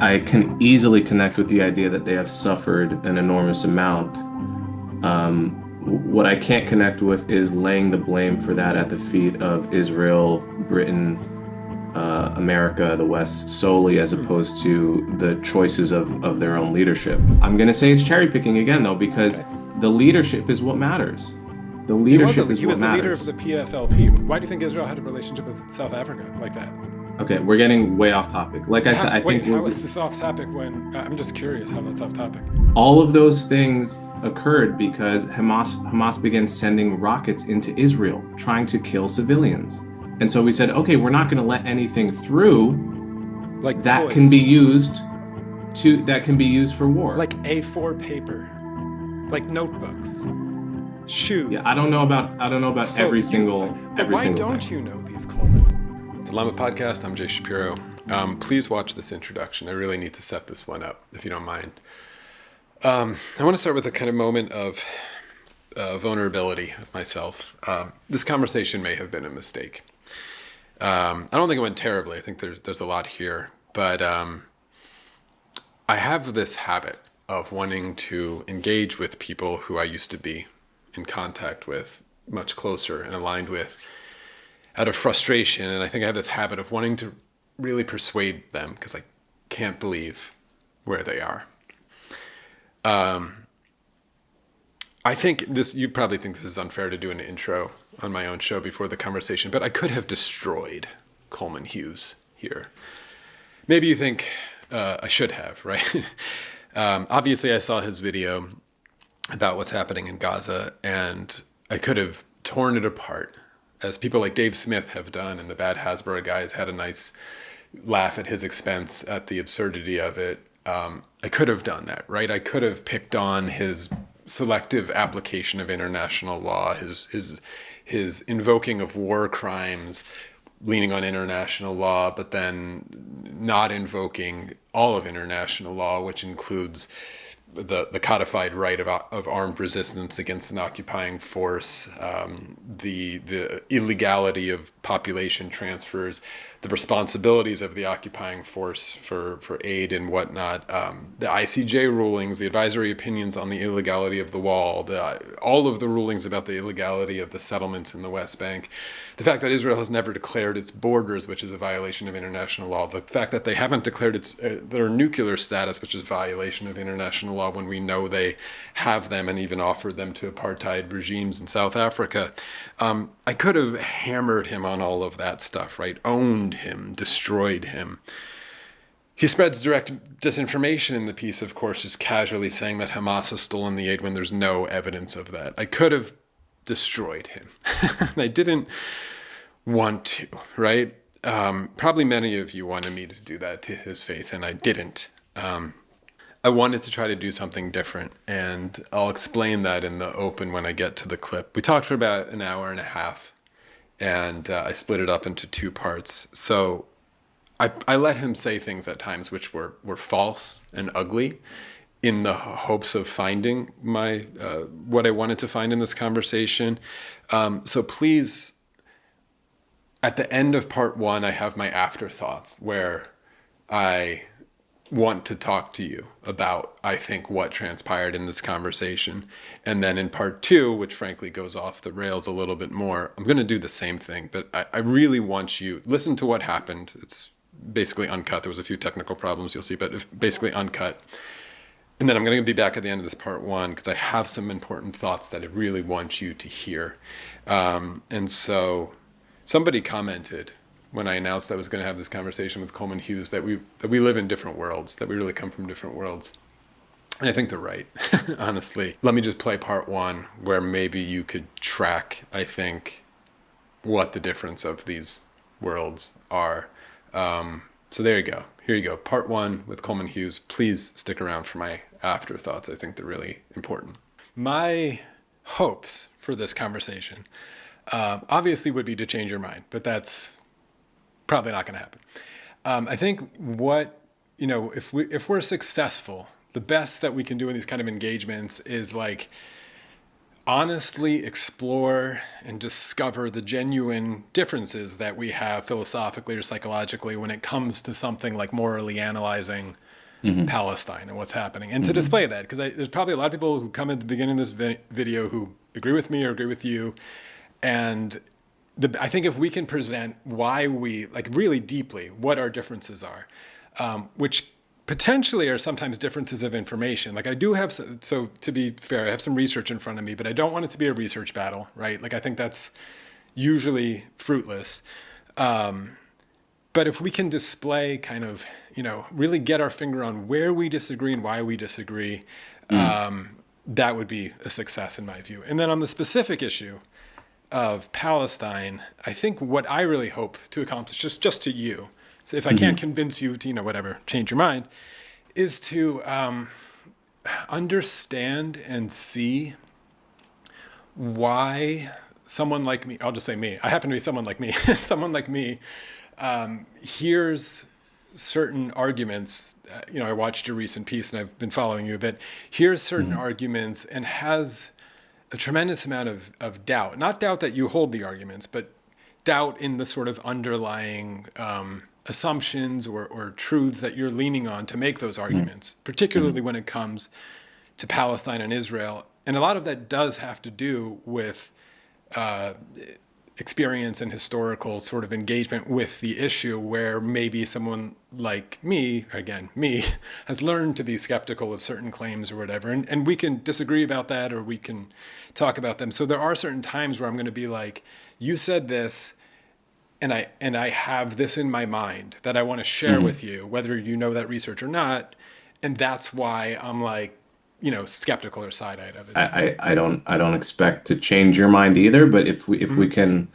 I can easily connect with the idea that they have suffered an enormous amount. What I can't connect with is laying the blame for that at the feet of Israel, Britain, America, the West solely, as opposed to the choices of their own leadership. I'm going to say it's cherry picking again, though, because Okay. the leadership is what matters. The He was leadership is he what was the leader of matters. the PFLP. Why do you think Israel had a relationship with South Africa like that? Okay, we're getting way off topic. Like I said, I think How is this off topic when I'm just curious how that's off topic? all of those things occurred because Hamas began sending rockets into Israel, trying to kill civilians. And so we said, okay, we're not going to let anything through Like that can be toys, used for war. like A4 paper, like notebooks, Yeah, shoes, I don't know about clothes. But every why single don't thing. you know these, Coleman? Dilemma Podcast. I'm Jay Shapiro. Please watch this introduction. I really need to set this one up, if you don't mind. I want to start with a kind of moment of vulnerability of myself. This conversation may have been a mistake. I don't think it went terribly. I think there's a lot here, but I have this habit of wanting to engage with people who I used to be in contact with much closer and aligned with out of frustration. And I think I have this habit of wanting to really persuade them because I can't believe where they are. I think you probably think this is unfair to do an intro on my own show before the conversation, but I could have destroyed Coleman Hughes here. Maybe you think I should have, right? Obviously, I saw his video about what's happening in Gaza, and I could have torn it apart, as people like Dave Smith have done, and the Bad Hasbro guys had a nice laugh at his expense at the absurdity of it. I could have done that, right? I could have picked on his selective application of international law, his invoking of war crimes, leaning on international law, but then not invoking all of international law, which includes the codified right of armed resistance against an occupying force, the illegality of population transfers, the responsibilities of the occupying force for aid and whatnot, the ICJ rulings, the advisory opinions on the illegality of the wall, all of the rulings about the illegality of the settlements in the West Bank, the fact that Israel has never declared its borders, which is a violation of international law, the fact that they haven't declared their nuclear status, which is a violation of international law when we know they have them and even offered them to apartheid regimes in South Africa. I could have hammered him on all of that stuff, right? Owned him, destroyed him. He spreads direct disinformation in the piece, of course, just casually saying that Hamas has stolen the aid when there's no evidence of that. I could have destroyed him. And I didn't want to, right? Probably many of you wanted me to do that to his face, and I didn't. I wanted to try to do something different, and I'll explain that in the open when I get to the clip. We talked for about an hour and a half, and I split it up into two parts. So I let him say things at times which were false and ugly in the hopes of finding my what I wanted to find in this conversation. So please, at the end of part one, I have my afterthoughts where I want to talk to you about, I think, what transpired in this conversation. And then in part two, which frankly goes off the rails a little bit more, I'm going to do the same thing. But I really want you, listen to what happened. It's basically uncut. There was a few technical problems you'll see, but basically uncut. And then I'm going to be back at the end of this part one because I have some important thoughts that I really want you to hear. And so somebody commented when I announced I was going to have this conversation with Coleman Hughes that we live in different worlds, that we really come from different worlds. And I think they're right, honestly. Let me just play part one where maybe you could track, I think, what the difference of these worlds are. So there you go. Here you go. Part one with Coleman Hughes. Please stick around for my afterthoughts. I think they're really important. My hopes for this conversation obviously would be to change your mind, but that's probably not going to happen. I think if we're successful, the best that we can do in these kind of engagements is like honestly explore and discover the genuine differences that we have philosophically or psychologically when it comes to something like morally analyzing Hmm. Palestine and what's happening, and to display that, because there's probably a lot of people who come at the beginning of this video who agree with me or agree with you, and I think if we can present why we, like, really deeply what our differences are, which potentially are sometimes differences of information. Like I do have, so to be fair, I have some research in front of me, but I don't want it to be a research battle, right? Like I think that's usually fruitless. But if we can display kind of, really get our finger on where we disagree and why we disagree, that would be a success in my view. And then on the specific issue of Palestine, I think what I really hope to accomplish, just to you, so if I can't convince you to, whatever, change your mind, is to understand and see why someone like me, I'll just say me, I happen to be someone like me, someone like me hears certain arguments. I watched your recent piece and I've been following you a bit, hears certain arguments and has a tremendous amount of doubt. Not doubt that you hold the arguments, but doubt in the sort of underlying assumptions or truths that you're leaning on to make those arguments, particularly when it comes to Palestine and Israel. And a lot of that does have to do with experience and historical sort of engagement with the issue, where maybe someone like me, again, me, has learned to be skeptical of certain claims or whatever. And we can disagree about that, or we can talk about them. So there are certain times where I'm going to be like, you said this, and I have this in my mind that I want to share with you, whether you know that research or not. And that's why I'm like, skeptical or side-eyed of it. I don't expect to change your mind either, but if we can,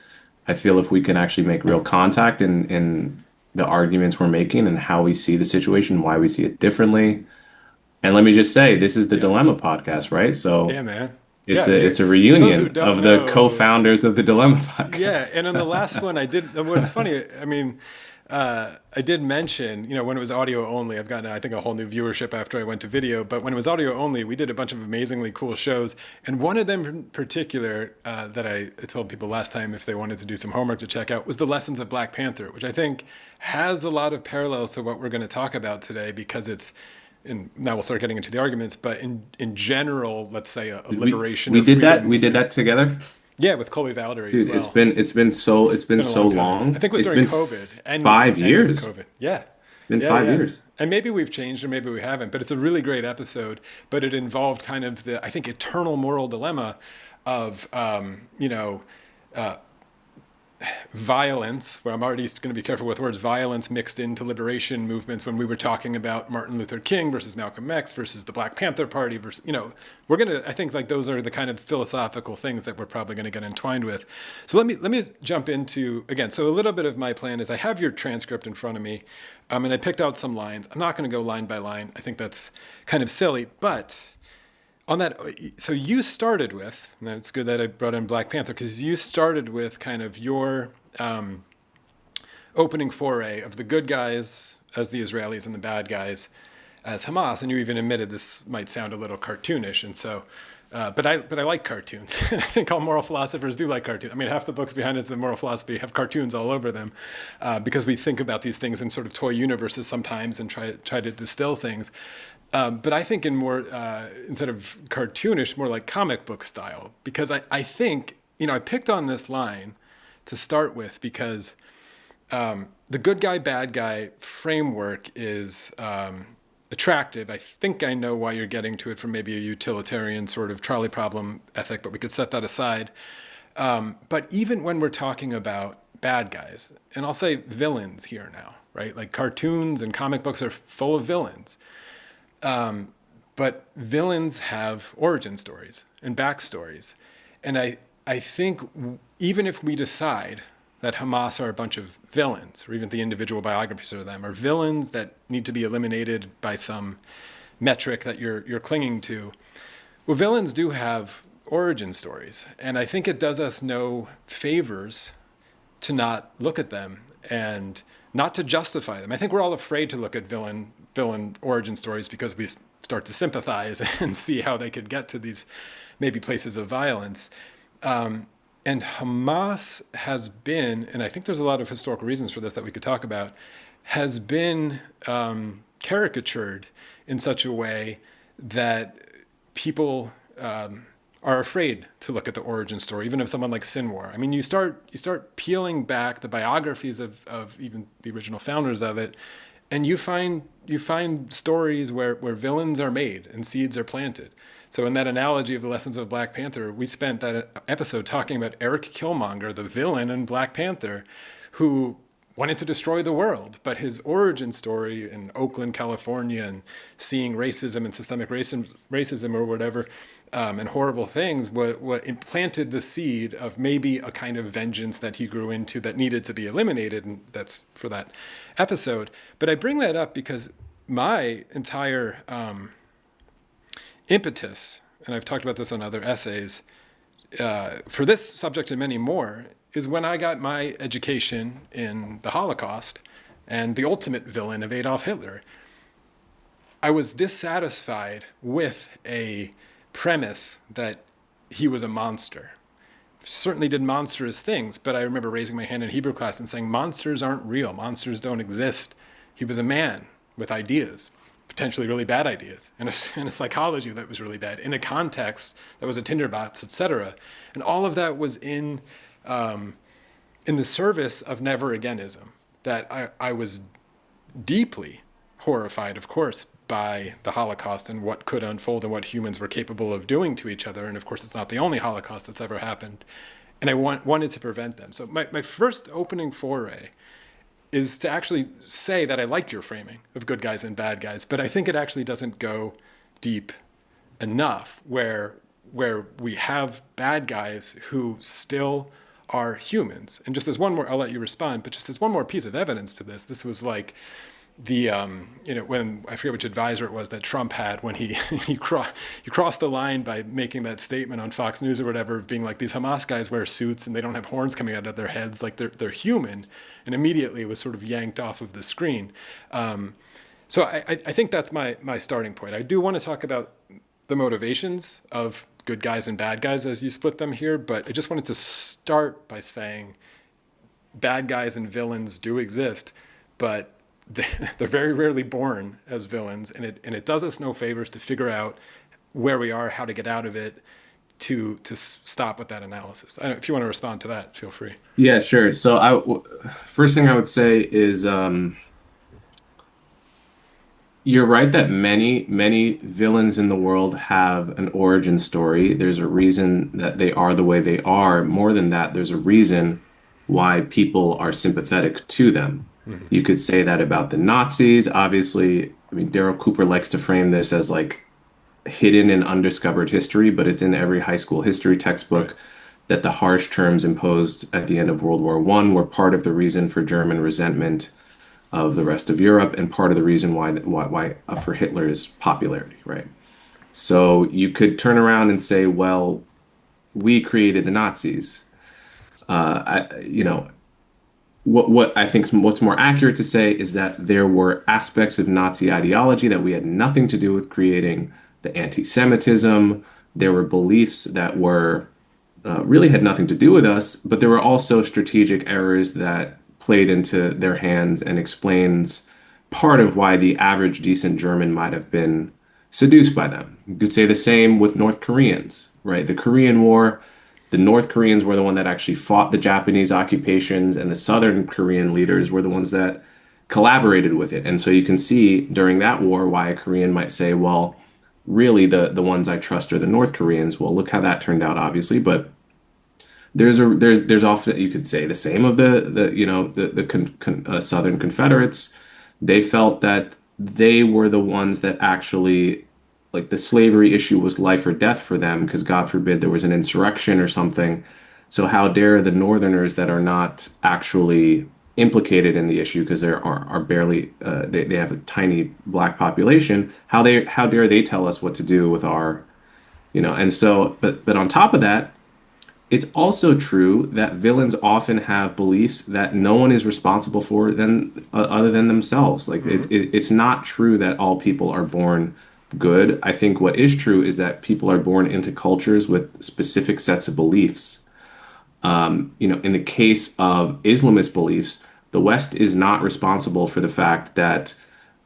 I feel if we can actually make real contact in the arguments we're making and how we see the situation, why we see it differently. And let me just say, this is the Dilemma podcast, right? So Yeah, man. it's Yeah, a for those who reunion don't of the know, co-founders of the Dilemma yeah, podcast. and on the last one I did, what's funny, I mean, I did mention, when it was audio only, I've gotten, I think, a whole new viewership after I went to video, but when it was audio only, we did a bunch of amazingly cool shows. And one of them in particular that I told people last time if they wanted to do some homework to check out was the Lessons of Black Panther, which I think has a lot of parallels to what we're going to talk about today, because it's, and now we'll start getting into the arguments, but in general, let's say a We liberation we of did that. freedom We did movement. that together. Yeah, with Chloe Valdary as Dude, it's well. been it's been so it's It's been been a so long time. I long. think it was It's during been COVID and with 5 years. COVID. Yeah. It's been Yeah, five yeah. years. And maybe we've changed or maybe we haven't, but it's a really great episode. But it involved kind of the, I think, eternal moral dilemma of, violence, where I'm already going to be careful with words, violence mixed into liberation movements, when we were talking about Martin Luther King versus Malcolm X versus the Black Panther Party versus, we're going to, I think, like, those are the kind of philosophical things that we're probably going to get entwined with. So let me jump into, again, so a little bit of my plan is I have your transcript in front of me, and I picked out some lines. I'm not going to go line by line. I think that's kind of silly, but on that, so you started with, and it's good that I brought in Black Panther, because you started with kind of your opening foray of the good guys as the Israelis and the bad guys as Hamas, and you even admitted this might sound a little cartoonish, and so, but I like cartoons, and I think all moral philosophers do like cartoons. I mean, half the books behind us, the moral philosophy, have cartoons all over them, because we think about these things in sort of toy universes sometimes and try to distill things. But I think in more, instead of cartoonish, more like comic book style, because I think, I picked on this line to start with because the good guy, bad guy framework is attractive. I think I know why you're getting to it from maybe a utilitarian sort of trolley problem ethic, but we could set that aside. But even when we're talking about bad guys, and I'll say villains here now, right? Like cartoons and comic books are full of villains. But villains have origin stories and backstories. And I think even if we decide that Hamas are a bunch of villains, or even the individual biographies of them are villains that need to be eliminated by some metric that you're clinging to, well, villains do have origin stories. And I think it does us no favors to not look at them and not to justify them. I think we're all afraid to look at villain origin stories because we start to sympathize and see how they could get to these maybe places of violence. And Hamas has been, and I think there's a lot of historical reasons for this that we could talk about, has been caricatured in such a way that people are afraid to look at the origin story, even of someone like Sinwar. I mean, you start peeling back the biographies of even the original founders of it, and you find stories where villains are made and seeds are planted. So in that analogy of the lessons of Black Panther, we spent that episode talking about Eric Killmonger, the villain in Black Panther, who wanted to destroy the world, but his origin story in Oakland, California, and seeing racism and systemic racism or whatever, and horrible things, what implanted the seed of maybe a kind of vengeance that he grew into that needed to be eliminated, and that's for that episode. But I bring that up because my entire impetus, and I've talked about this on other essays, for this subject and many more, is when I got my education in the Holocaust and the ultimate villain of Adolf Hitler. I was dissatisfied with a premise that he was a monster. Certainly did monstrous things, but I remember raising my hand in Hebrew class and saying, monsters aren't real, monsters don't exist. He was a man with ideas, potentially really bad ideas, and a psychology that was really bad, in a context that was a tinderbox, etc. And all of that was in the service of never-againism, that I was deeply horrified, of course, by the Holocaust and what could unfold and what humans were capable of doing to each other. And of course, it's not the only Holocaust that's ever happened. And I wanted to prevent them. So my first opening foray is to actually say that I like your framing of good guys and bad guys, but I think it actually doesn't go deep enough where we have bad guys who still are humans. And just as one more, I'll let you respond, but just as one more piece of evidence to this was like the, when, I forget which advisor it was that Trump had when he crossed the line by making that statement on Fox News or whatever, of being like, these Hamas guys wear suits and they don't have horns coming out of their heads, like they're human, and immediately was sort of yanked off of the screen. So I think that's my starting point. I do want to talk about the motivations of good guys and bad guys as you split them here, but I just wanted to start by saying bad guys and villains do exist, but they're very rarely born as villains, and it does us no favors to figure out where we are, how to get out of it, to stop with that analysis. If you want to respond to that, feel free. Yeah, sure. So first thing I would say is you're right that many villains in the world have an origin story. There's a reason that they are the way they are. More than that, there's a reason why people are sympathetic to them. Mm-hmm. You could say that about the Nazis. Obviously, I mean, Daryl Cooper likes to frame this as like hidden and undiscovered history, but it's in every high school history textbook. Right. That the harsh terms imposed at the end of World War I were part of the reason for German resentment of the rest of Europe, and part of the reason why for Hitler's popularity, right? So you could turn around and say, well, we created the Nazis. What I think what's more accurate to say is that there were aspects of Nazi ideology that we had nothing to do with creating. The anti-Semitism, there were beliefs that were really had nothing to do with us, but there were also strategic errors that played into their hands, and explains part of why the average decent German might have been seduced by them. You could say the same with North Koreans, right? The Korean War, the North Koreans were the one that actually fought the Japanese occupations, and the Southern Korean leaders were the ones that collaborated with it. And so you can see during that war why a Korean might say, well, really the ones I trust are the North Koreans. Well, look how that turned out, obviously, but there's often, you could say the same of the Southern Confederates. They felt that they were the ones that actually, like, the slavery issue was life or death for them, because God forbid there was an insurrection or something. So how dare the Northerners that are not actually implicated in the issue, because there are barely they have a tiny black population, how dare they tell us what to do with our, and so, but on top of that, it's also true that villains often have beliefs that no one is responsible for other than themselves. Like, it's not true that all people are born good. I think what is true is that people are born into cultures with specific sets of beliefs. In the case of Islamist beliefs, the West is not responsible for the fact that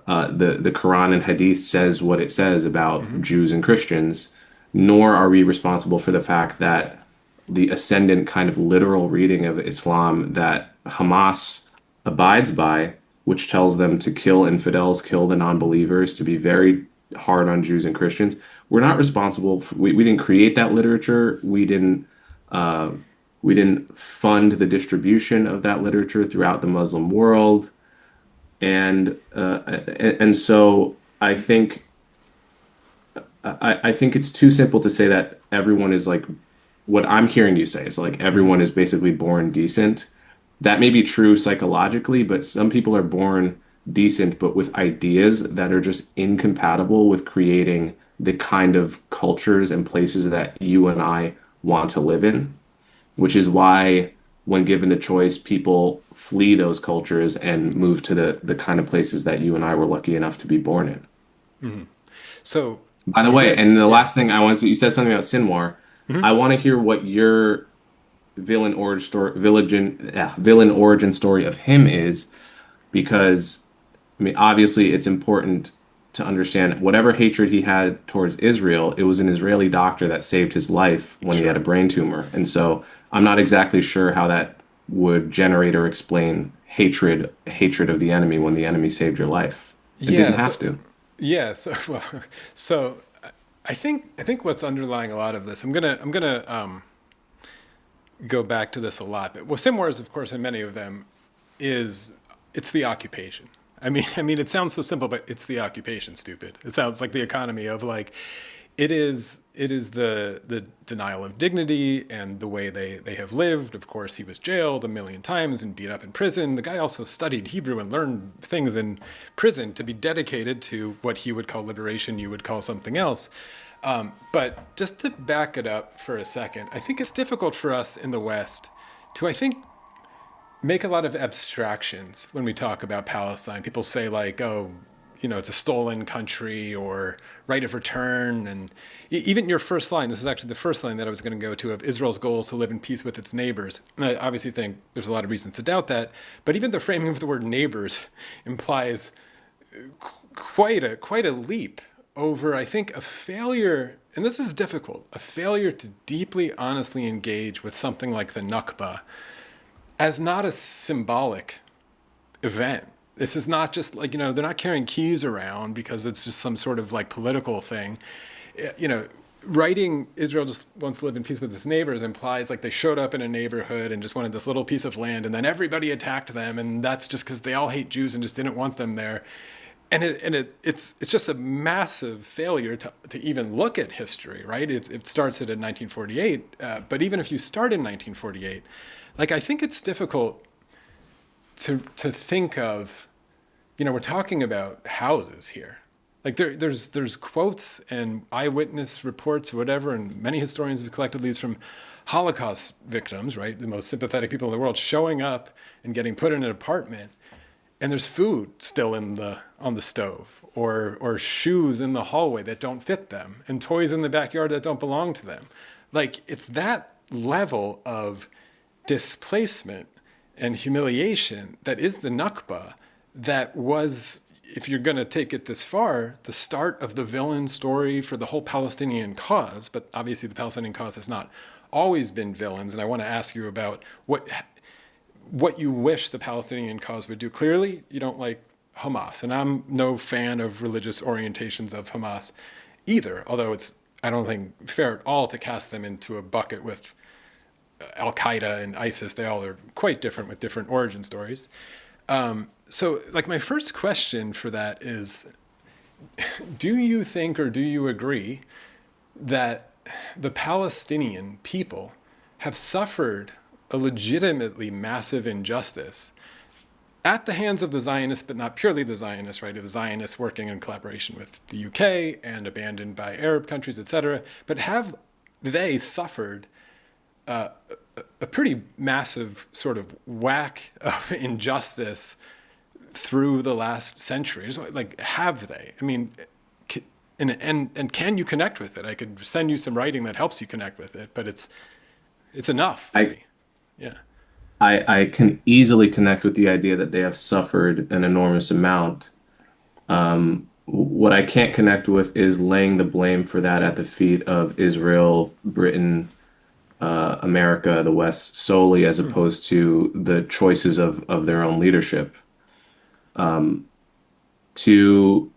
the Quran and Hadith says what it says about Hmm. Jews and Christians, nor are we responsible for the fact that the ascendant kind of literal reading of Islam that Hamas abides by, which tells them to kill infidels, kill the non-believers, to be very hard on Jews and Christians. We're not responsible for, we didn't create that literature. Uh, we didn't fund the distribution of that literature throughout the Muslim world. And so I think it's too simple to say that everyone is like what I'm hearing you say is like Hmm. everyone is basically born decent. That may be true psychologically, but some people are born decent, but with ideas that are just incompatible with creating the kind of cultures and places that you and I want to live in, which is why when given the choice, people flee those cultures and move to the kind of places that you and I were lucky enough to be born in. Hmm. So By the I'm way, hearing, and the yeah. last thing I want to, you said something about Sinwar. Hmm. I want to hear what your villain origin story of him is, because I mean, obviously, it's important to understand whatever hatred he had towards Israel, it was an Israeli doctor that saved his life when he had a Sure. brain tumor. And so I'm not exactly sure how that would generate or explain hatred of the enemy when the enemy saved your life. It didn't Yeah. have to. Yeah. So, well, so I think what's underlying a lot of this, I'm gonna go back to this a lot. But what similar is, of course, in many of them, is it's the occupation. I mean, it sounds so simple, but it's the occupation. Stupid. It sounds like the economy of like, it is the denial of dignity and the way they have lived. Of course, he was jailed a million times and beat up in prison. The guy also studied Hebrew and learned things in prison to be dedicated to what he would call liberation, you would call something else. But just to back it up for a second, I think it's difficult for us in the West to, I think, make a lot of abstractions when we talk about Palestine. People say like, oh, it's a stolen country or right of return. And even your first line, this is actually the first line that I was going to go to, of Israel's goal is to live in peace with its neighbors. And I obviously think there's a lot of reasons to doubt that. But even the framing of the word neighbors implies quite a leap over, I think, a failure, and this is difficult, a failure to deeply, honestly engage with something like the Nakba as not a symbolic event. This is not just like, they're not carrying keys around because it's just some sort of like political thing. You know, writing Israel just wants to live in peace with its neighbors implies like they showed up in a neighborhood and just wanted this little piece of land, and then everybody attacked them, and that's just because they all hate Jews and just didn't want them there. And it's just a massive failure to even look at history, right? It starts at 1948, but even if you start in 1948, like I think it's difficult to think of, we're talking about houses here. Like there's quotes and eyewitness reports or whatever, and many historians have collected these from Holocaust victims, right? The most sympathetic people in the world showing up and getting put in an apartment, and there's food still on the stove, or shoes in the hallway that don't fit them, and toys in the backyard that don't belong to them. Like it's that level of displacement and humiliation that is the Nakba, that was, if you're going to take it this far, the start of the villain story for the whole Palestinian cause. But obviously, the Palestinian cause has not always been villains. And I want to ask you about what you wish the Palestinian cause would do. Clearly, you don't like Hamas, and I'm no fan of religious orientations of Hamas either. Although it's, I don't think, fair at all to cast them into a bucket with Al Qaeda and ISIS. They all are quite different with different origin stories. So, like, my first question for that is, do you think or do you agree that the Palestinian people have suffered a legitimately massive injustice at the hands of the Zionists, but not purely the Zionists, right? Of Zionists working in collaboration with the UK and abandoned by Arab countries, etc. But have they suffered a pretty massive sort of whack of injustice through the last century? Like, have they? I mean, and can you connect with it? I could send you some writing that helps you connect with it, but it's enough for I me. Yeah. I can easily connect with the idea that they have suffered an enormous amount. What I can't connect with is laying the blame for that at the feet of Israel, Britain, America, the West solely, as opposed to the choices of their own leadership. To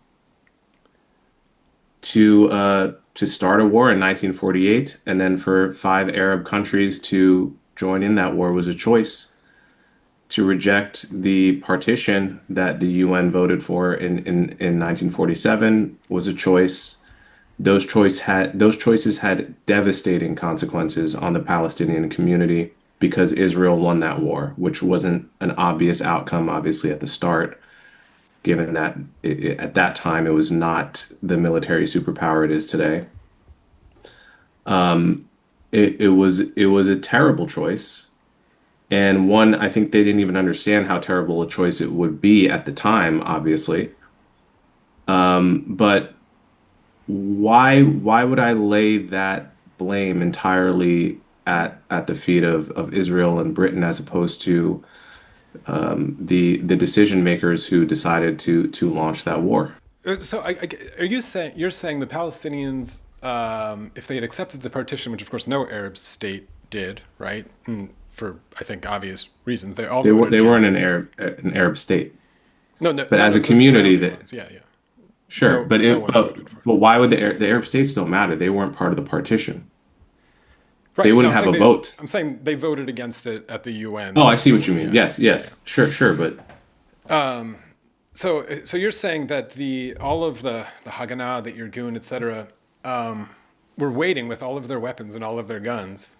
to start a war in 1948, and then for five Arab countries to join in that war was a choice. To reject the partition that the UN voted for in 1947 was a choice. Those choices had devastating consequences on the Palestinian community because Israel won that war, which wasn't an obvious outcome, obviously, at the start, given that at that time it was not the military superpower it is today. It was a terrible choice, and one I think they didn't even understand how terrible a choice it would be at the time, obviously. But why would I lay that blame entirely at the feet of Israel and Britain as opposed to the decision makers who decided to launch that war? So, are you saying you're saying the Palestinians, if they had accepted the partition, which of course no Arab state did, right? And for I think obvious reasons, they all voted They weren't against it. An Arab state, No, no, but none as a of the community surrounding that ones. Yeah, yeah. sure, No, but no one voted for it. why would the Arab states don't matter? They weren't part of the partition. They Right. No, wouldn't I'm have saying a vote. I'm saying they voted against it at the UN. Oh, I see The what you mean. yeah, Yes, yeah, yeah. yes, sure, but So you're saying that the all of the Haganah, the Irgun, etc., were waiting with all of their weapons and all of their guns.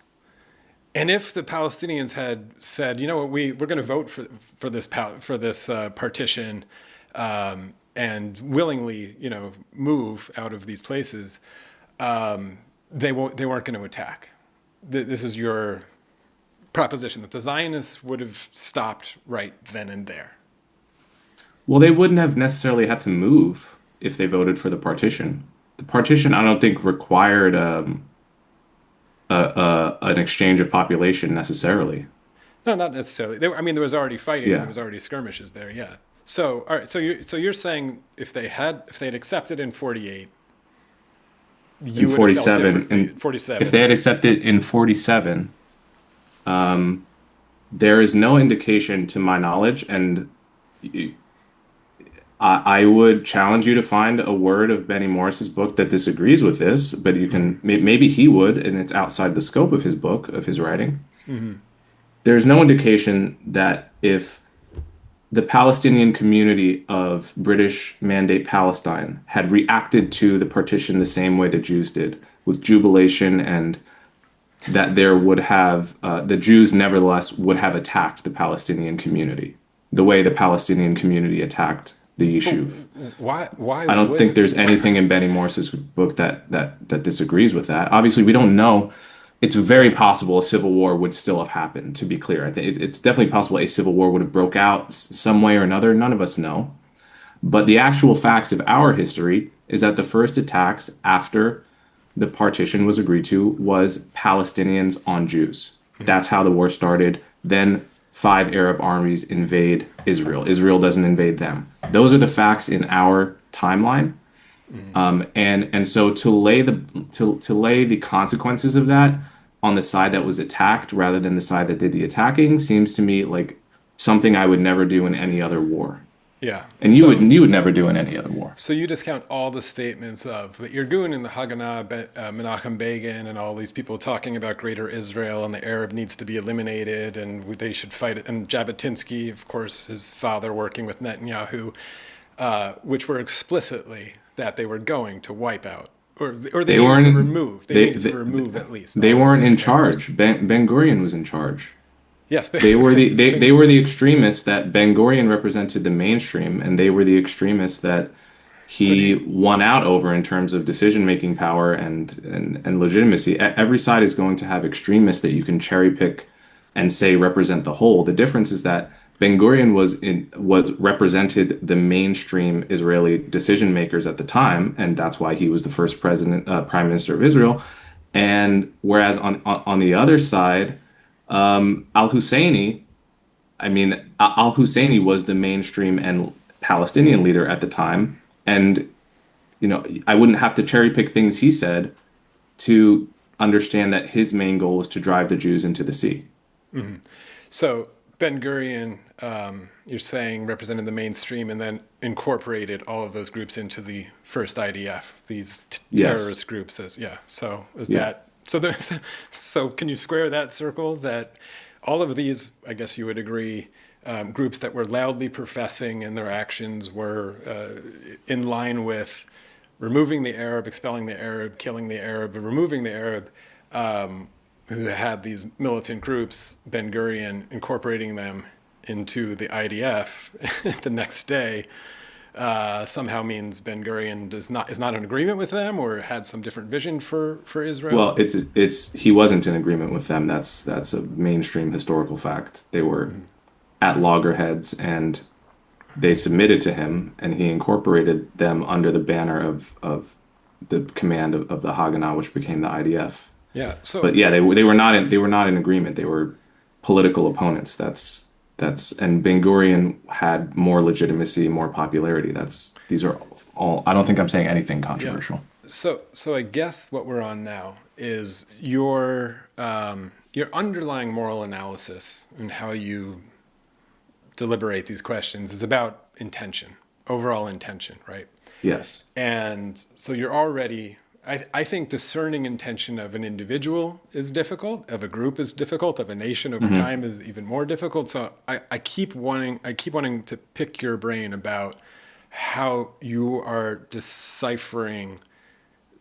And if the Palestinians had said, you know what, we're going to vote for this partition, and willingly, move out of these places, they weren't going to attack. This is your proposition that the Zionists would have stopped right then and there. well, they wouldn't have necessarily had to move if they voted for the partition. The partition, I don't think, required an exchange of population necessarily. No, not necessarily. I mean, there was already fighting and there Yeah. was already skirmishes there. Yeah. So, all right. So you're saying if they had accepted in 48, In you would have felt 47, differently. and if 47, they had right? accepted in 47, there is no indication to my knowledge, and I would challenge you to find a word of Benny Morris's book that disagrees with this, but you can, maybe he would, and it's outside the scope of his book, of his writing. There's no indication that if the Palestinian community of British Mandate Palestine had reacted to the partition the same way the Jews did, with jubilation, and that there would have, the Jews nevertheless would have attacked the Palestinian community the way the Palestinian community attacked the But Yishuv. why I don't think would there's anything in Benny Morris's book that disagrees with that. Obviously, we don't know. It's very yeah. possible a civil war would still have happened. To be clear, I think it's definitely possible a civil war would have broke out some way or another. None of us know. But the actual facts of our history is that the first attacks after the partition was agreed to was Palestinians on Jews. That's how the war started. Then five Arab armies invade Israel. Israel doesn't invade them. Those are the facts in our timeline. And so to lay the consequences of that on the side that was attacked rather than the side that did the attacking seems to me like something I would never do in any other war. Yeah. And So you would never do in any other war. So you discount all the statements of the Irgun and the Haganah, Menachem Begin, and all these people talking about Greater Israel and the Arab needs to be eliminated and they should fight it. And Jabotinsky, of course, his father working with Netanyahu, which were explicitly that they were going to wipe out, or they They needed to weren't remove. They they needed to remove at least they all weren't of in the Arabs. charge. Ben Gurion was in charge. Yes, They were the extremists that Ben Gurion represented the mainstream, and they were the extremists that so do he you? won out over in terms of decision making power and legitimacy. Every side is going to have extremists that you can cherry pick and say represent the whole. The difference is that Ben Gurion was represented the mainstream Israeli decision makers at the time, and that's why he was the first prime minister of Israel. And whereas on the other side, Al Husseini, I mean, Al Husseini was the mainstream and Palestinian leader at the time, And, I wouldn't have to cherry pick things he said to understand that his main goal was to drive the Jews into the sea. So Ben Gurion, you're saying, represented the mainstream and then incorporated all of those groups into the first IDF, these Yes. terrorist groups. As yeah, so is Yeah. that so? So can you square that circle? That all of these, I guess you would agree, groups that were loudly professing in their actions were in line with removing the Arab, expelling the Arab, killing the Arab, removing the Arab. Who had these militant groups, Ben Gurion incorporating them into the IDF the next day somehow means Ben Gurion is not in agreement with them or had some different vision for Israel. Well, it's he wasn't in agreement with them. That's a mainstream historical fact. They were at loggerheads and they submitted to him and he incorporated them under the banner of the command of the Haganah, which became the IDF. Yeah. So But yeah, they were not in agreement. They were political opponents. That's and Ben Gurion had more legitimacy, more popularity. These are all. I don't think I'm saying anything yeah. controversial. So I guess what we're on now is your underlying moral analysis and how you deliberate these questions is about intention, overall intention, right? Yes. And so you're already, I think discerning intention of an individual is difficult, of a group is difficult, of a nation over Hmm. time is even more difficult. So I keep wanting to pick your brain about how you are deciphering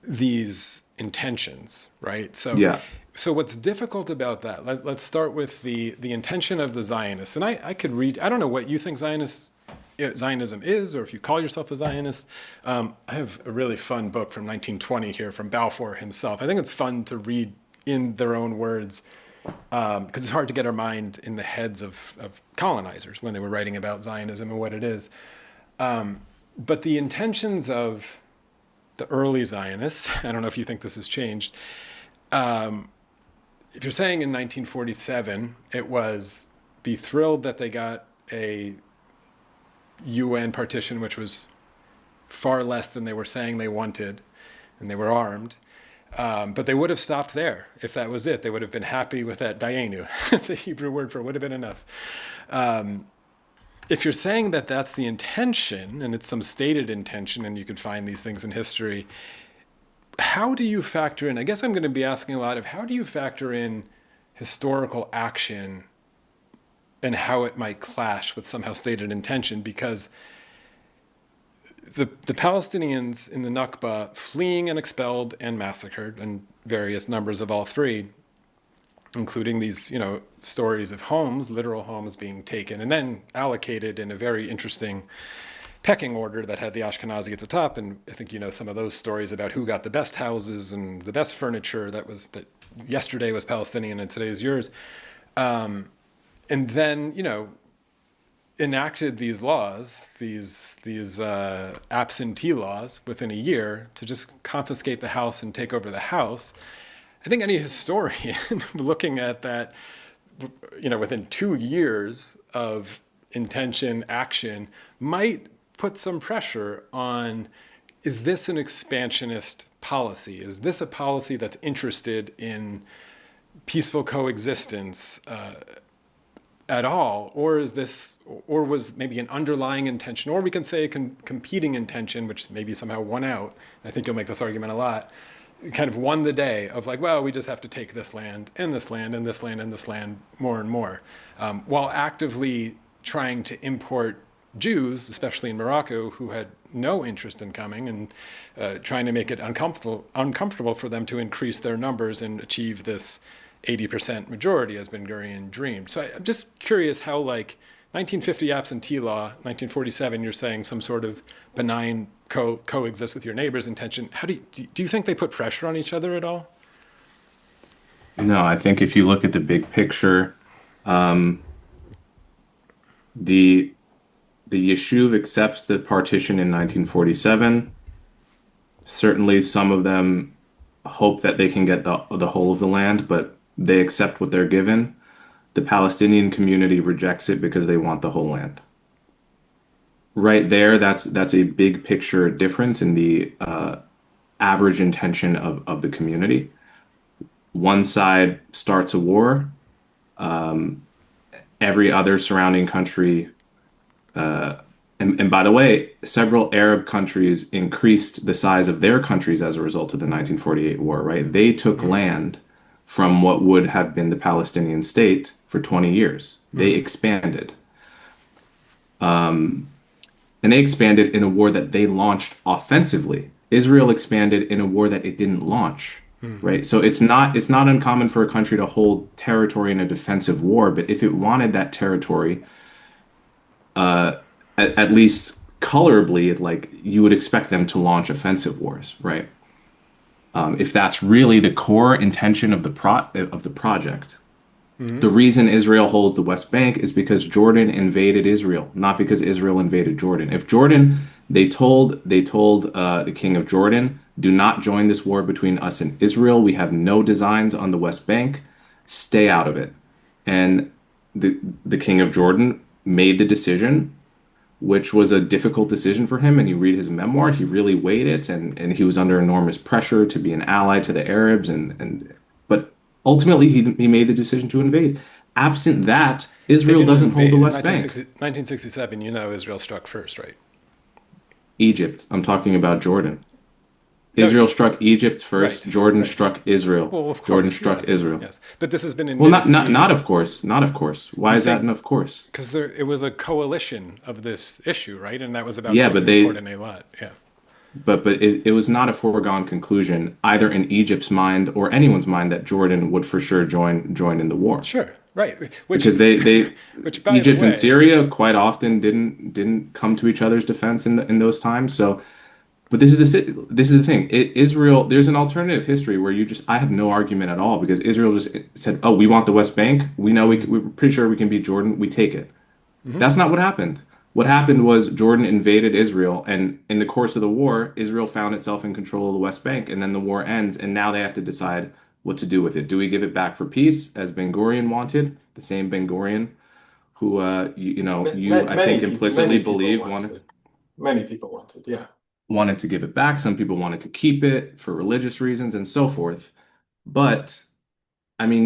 these intentions, right? So, Yeah. so what's difficult about that? Let's start with the intention of the Zionists. And I could read. I don't know what you think Zionism is, or if you call yourself a Zionist. I have a really fun book from 1920 here from Balfour himself. I think it's fun to read in their own words because it's hard to get our mind in the heads of colonizers when they were writing about Zionism and what it is. But the intentions of the early Zionists, I don't know if you think this has changed. If you're saying in 1947, it was be thrilled that they got a UN partition, which was far less than they were saying they wanted, and they were armed. But they would have stopped there if that was it. They would have been happy with that dayenu. It's a Hebrew word for would have been enough. If you're saying that that's the intention, and it's some stated intention, and you can find these things in history, how do you factor in? I guess I'm going to be asking a lot of how do you factor in historical action and how it might clash with somehow stated intention? Because the Palestinians in the Nakba fleeing and expelled and massacred, and various numbers of all three, including these, stories of homes, literal homes being taken and then allocated in a very interesting pecking order that had the Ashkenazi at the top. And I think some of those stories about who got the best houses and the best furniture. That yesterday was Palestinian and today is yours. And then enacted these laws, these absentee laws within a year to just confiscate the house and take over the house. I think any historian looking at that, within 2 years of intention, action, might put some pressure on, is this an expansionist policy? Is this a policy that's interested in peaceful coexistence at all? Or was maybe an underlying intention, or we can say a competing intention, which maybe somehow won out. I think you'll make this argument a lot. Kind of won the day of like, well, we just have to take this land and this land and this land and this land more and more, while actively trying to import Jews, especially in Morocco, who had no interest in coming, and trying to make it uncomfortable for them to increase their numbers and achieve this 80% majority as Ben Gurion dreamed. So I'm just curious how, like, 1950 absentee law, 1947, you're saying some sort of benign coexist with your neighbor's intention. How do you think they put pressure on each other at all? No, I think if you look at the big picture, the the Yishuv accepts the partition in 1947. Certainly, some of them hope that they can get the whole of the land, but they accept what they're given. The Palestinian community rejects it because they want the whole land. right there, that's a big picture difference in the average intention of the community. One side starts a war, every other surrounding country, and by the way, several Arab countries increased the size of their countries as a result of the 1948 war, right? They took Mm-hmm. land from what would have been the Palestinian state for 20 years. They Mm-hmm. expanded. And they expanded in a war that they launched offensively. Israel expanded in a war that it didn't launch, Mm-hmm. right? So it's not uncommon for a country to hold territory in a defensive war, but if it wanted that territory, at least colorably, like you would expect them to launch offensive wars, right? If that's really the core intention of the project. Mm-hmm. The reason Israel holds the West Bank is because Jordan invaded Israel, not because Israel invaded Jordan. If Jordan, they told the king of Jordan, do not join this war between us and Israel. We have no designs on the West Bank. Stay out of it. And the king of Jordan made the decision, which was a difficult decision for him. And you read his memoir, he really weighed it, and he was under enormous pressure to be an ally to the Arabs, and but ultimately he made the decision to invade. Absent that, They Israel didn't doesn't hold the invade in West Bank. 1967. You know, Israel struck first, right? Egypt, I'm talking about Jordan. No, Israel struck Egypt first. right, Jordan right. struck Israel. Well, of Jordan course, struck yes, Israel. yes. But this has been Well, admitted not to not be. not of course, not of course. Why You is that think an of course? because there it was a coalition of this issue, right? And that was about Yeah, but closing the port they in Eilat. Yeah. but it was not a foregone conclusion either in Egypt's mind or anyone's mind that Jordan would for sure join in the war, Sure. Right. Which, because they which, by the Egypt and way, Syria quite often didn't come to each other's defense in those times. So, but this is the thing. Israel, there's an alternative history where I have no argument at all, because Israel just said, "Oh, we want the West Bank. We know we're pretty sure we can beat Jordan. We take it." mhm. That's not what happened. What happened was Jordan invaded Israel, and in the course of the war, Israel found itself in control of the West Bank, and then the war ends, and now they have to decide what to do with it. Do we give it back for peace, as Ben Gurion wanted, the same Ben Gurion who, I think implicitly Many people believed wanted wanted. Many people wanted. Yeah. wanted to give it back. Some people wanted to keep it for religious reasons and so forth. But I mean,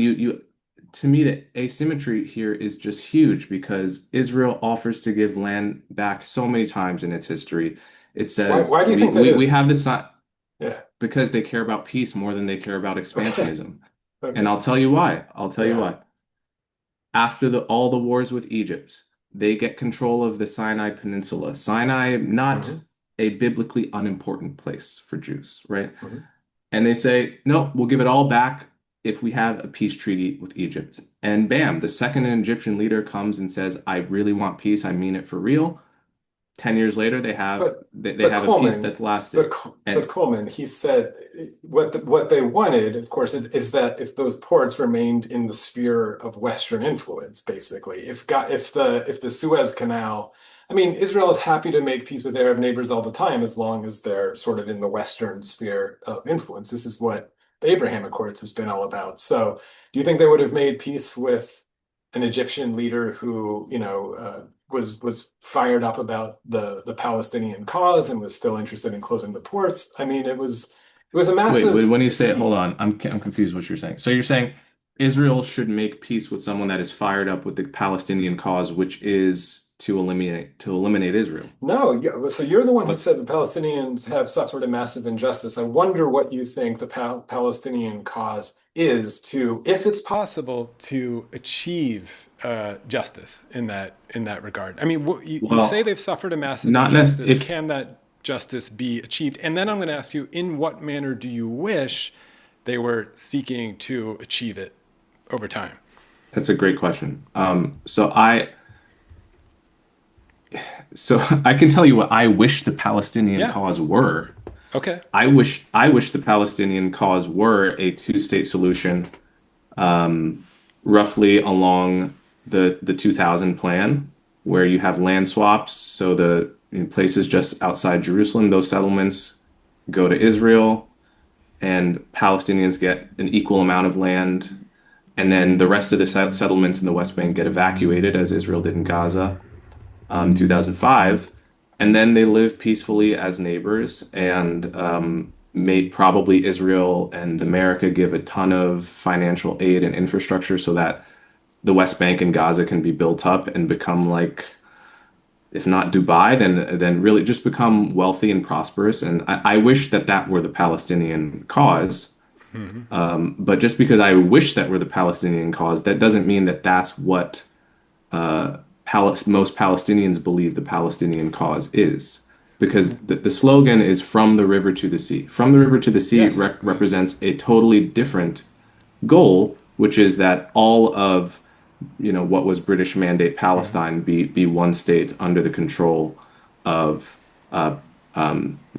to me, the asymmetry here is just huge, because Israel offers to give land back so many times in its history. It says Why do you we think that we, we is? have this not Yeah. because they care about peace more than they care about Okay. expansionism. And Okay. I'll tell you why. I'll tell you Yeah. why. After all the wars with Egypt, they get control of the Sinai Peninsula. Sinai, not Hmm. a biblically unimportant place for Jews, right? Hmm. And they say, no, we'll give it all back if we have a peace treaty with Egypt. And bam, the second an Egyptian leader comes and says, I really want peace, I mean it for real. 10 years later, they have But they, they but have a peace Coleman, that's lasted. but And Coleman, he said what they wanted, of course, is that if those ports remained in the sphere of Western influence, basically, if the Suez Canal, I mean, Israel is happy to make peace with Arab neighbors all the time as long as they're sort of in the Western sphere of influence. This is what the Abraham Accords has been all about. So, do you think they would have made peace with an Egyptian leader who, was fired up about the Palestinian cause and was still interested in closing the ports? I mean, it was a wait, massive when you say, hold defeat. on, I'm confused what you're saying. So you're saying Israel should make peace with someone that is fired up with the Palestinian cause, which is to eliminate Israel. No, so you're the one who What's said the Palestinians have suffered a massive injustice. I wonder what you think the Palestinian cause is to, if it's Possible to achieve justice in that regard. I mean, you say well, they've suffered a massive not nec injustice. if Can that justice be achieved? And then I'm going to ask you, in what manner do you wish they were seeking to achieve it over time? That's a great question. So I can tell you what I wish the Palestinian Yeah. cause were. Okay. I wish the Palestinian cause were a two-state solution, roughly along the 2000 plan, where you have land swaps. So the places just outside Jerusalem, those settlements go to Israel, and Palestinians get an equal amount of land, and then the rest of the settlements in the West Bank get evacuated, as Israel did in Gaza, 2005. and then they live peacefully as neighbors. And probably Israel and America give a ton of financial aid and infrastructure so that the West Bank and Gaza can be built up and become like, if not Dubai, then really just become wealthy and prosperous. And I wish that that were the Palestinian cause. Hmm. But just because I wish that were the Palestinian cause, that doesn't mean that that's what most Palestinians believe the Palestinian cause is. Because the slogan is "From the river to the sea." From the river to the sea Yes. represents a totally different goal, which is that all of what was British Mandate Hmm. Palestine be one state under the control of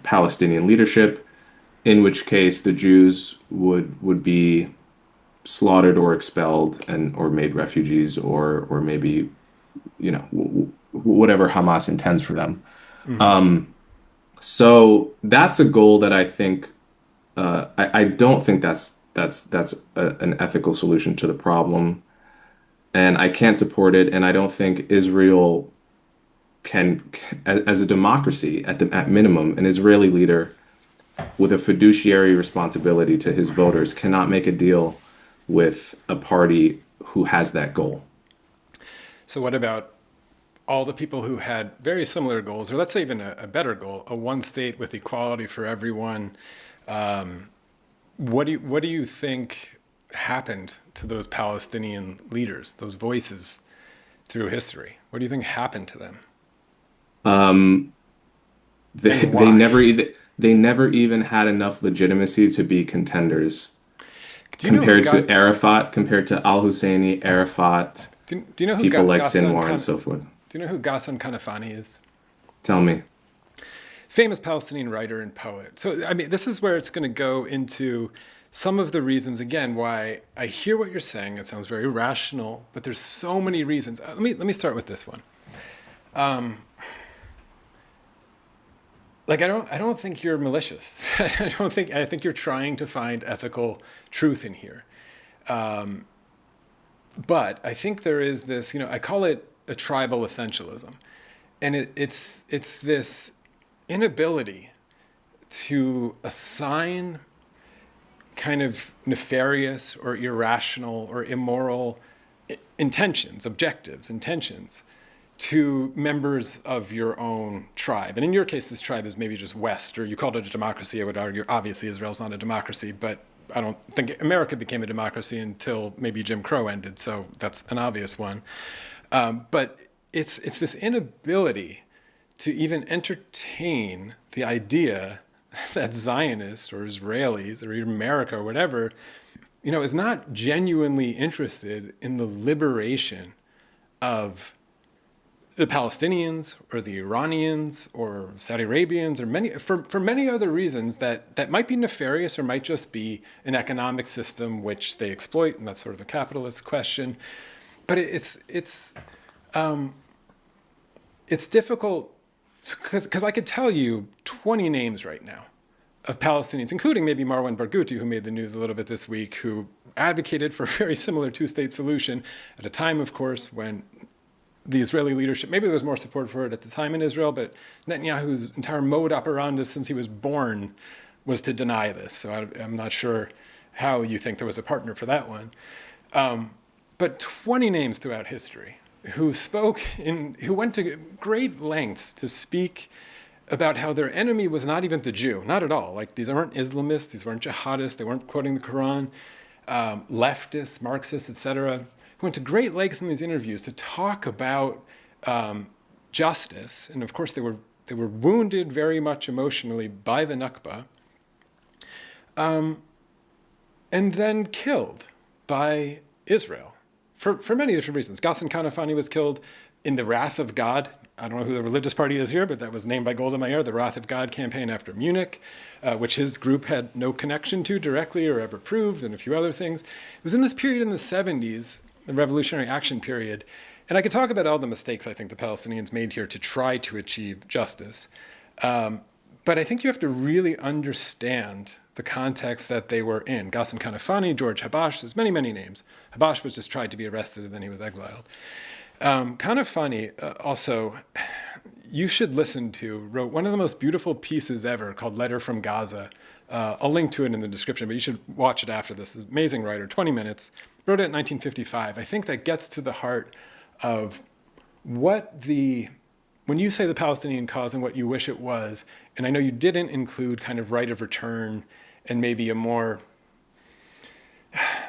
Palestinian leadership, in which case the Jews would be slaughtered or expelled and or made refugees or maybe whatever Hamas intends for them. Hmm. So that's a goal that I think I don't think that's an ethical solution to the problem, and I can't support it. And I don't think Israel can, as a democracy, at minimum, an Israeli leader with a fiduciary responsibility to his voters cannot make a deal with a party who has that goal. So what about all the people who had very similar goals, or let's say even a better goal, a one state with equality for everyone? What do you think happened to those Palestinian leaders, those voices through history? What do you think happened to them, Um, they and they why? never even had enough legitimacy to be contenders Do you know who compared to got? Arafat, compared to Al Husseini, Arafat, Do you know who people got like Ghassan Sinwar and Khan? so forth. Do you know who Ghassan Kanafani is? Tell me. Famous Palestinian writer and poet. So, I mean, this is where it's going to go into some of the reasons, again, why I hear what you're saying. It sounds very rational, but there's so many reasons. Let me start with this one. Like, I don't think you're malicious. I think you're trying to find ethical truth in here. But I think there is this, I call it a tribal essentialism. And it's this inability to assign kind of nefarious or irrational or immoral intentions, objectives, intentions to members of your own tribe. And in your case, this tribe is maybe just West, or you called it a democracy. I would argue, obviously, Israel's not a democracy, but I don't think America became a democracy until maybe Jim Crow ended. So that's an obvious one. But it's this inability to even entertain the idea that Zionists or Israelis or even America or whatever, is not genuinely interested in the liberation of the Palestinians or the Iranians or Saudi Arabians or for many other reasons that might be nefarious or might just be an economic system which they exploit, and that's sort of a capitalist question. But it's difficult because I could tell you 20 names right now of Palestinians, including maybe Marwan Barghouti, who made the news a little bit this week, who advocated for a very similar two-state solution at a time, of course, when the Israeli leadership, maybe there was more support for it at the time in Israel, but Netanyahu's entire mode operandus since he was born was to deny this. So I'm not sure how you think there was a partner for that one. But 20 names throughout history who went to great lengths to speak about how their enemy was not even the Jew, not at all. Like, these aren't Islamists, these weren't jihadists, they weren't quoting the Quran, leftists, Marxists, etc., who went to great lengths in these interviews to talk about justice. And of course, they were wounded very much emotionally by the Nakba, and then killed by Israel for many different reasons. Ghassan Kanafani was killed in the Wrath of God. I don't know who the religious party is here, but that was named by Golda Meir, the Wrath of God campaign after Munich, which his group had no connection to directly or ever proved, and a few other things. It was in this period in the 70s, the Revolutionary Action period, and I could talk about all the mistakes I think the Palestinians made here to try to achieve justice. But I think you have to really understand the context that they were in. Ghassan Kanafani, George Habash, there's many, many names. Habash was just tried to be arrested and then he was exiled. Kind of funny. Also, you should listen to, wrote one of the most beautiful pieces ever called Letter from Gaza. I'll link to it in the description, but you should watch it after this. Amazing writer, 20 minutes. Wrote it in 1955. I think that gets to the heart of what the, when you say the Palestinian cause and what you wish it was, and I know you didn't include kind of right of return and maybe a more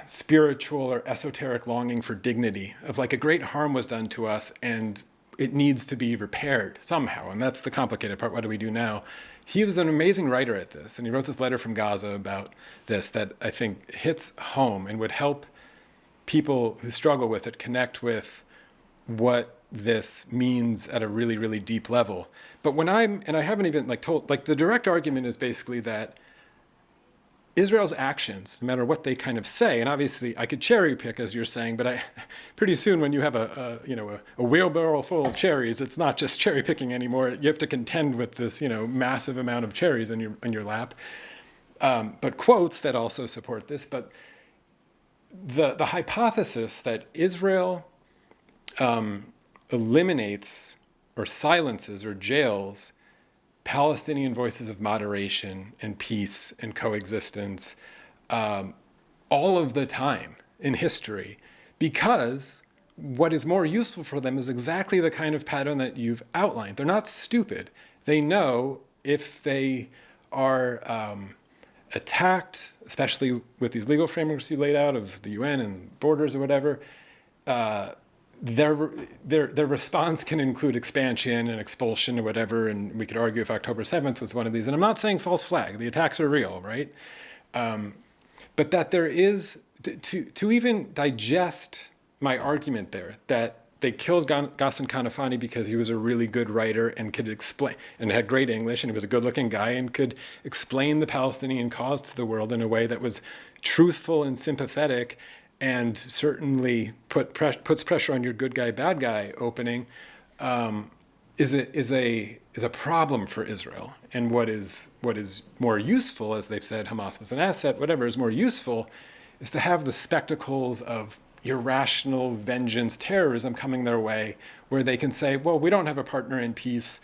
spiritual or esoteric longing for dignity of like a great harm was done to us and it needs to be repaired somehow. And that's the complicated part. What do we do now? He was an amazing writer at this. And he wrote this letter from Gaza about this that I think hits home and would help people who struggle with it connect with what this means at a really, really deep level. But when and I haven't even like told, like the direct argument is basically that Israel's actions, no matter what they kind of say, and obviously I could cherry pick as you're saying, but pretty soon when you have a wheelbarrow full of cherries, it's not just cherry picking anymore. You have to contend with this massive amount of cherries in your lap. But quotes that also support this. But the hypothesis that Israel eliminates or silences or jails Palestinian voices of moderation and peace and coexistence all of the time in history, because what is more useful for them is exactly the kind of pattern that you've outlined. They're not stupid. They know if they are attacked, especially with these legal frameworks you laid out of the UN and borders or whatever, their response can include expansion and expulsion or whatever, and we could argue if October 7th was one of these. And I'm not saying false flag. The attacks are real, right? But that there is, to even digest my argument there, that they killed Ghassan Kanafani because he was a really good writer and could explain, and had great English, and he was a good-looking guy and could explain the Palestinian cause to the world in a way that was truthful and sympathetic, and certainly puts pressure on your good guy, bad guy opening, is a problem for Israel. And what is more useful, as they've said, Hamas was an asset, whatever is more useful, is to have the spectacles of irrational vengeance, terrorism coming their way, where they can say, well, we don't have a partner in peace.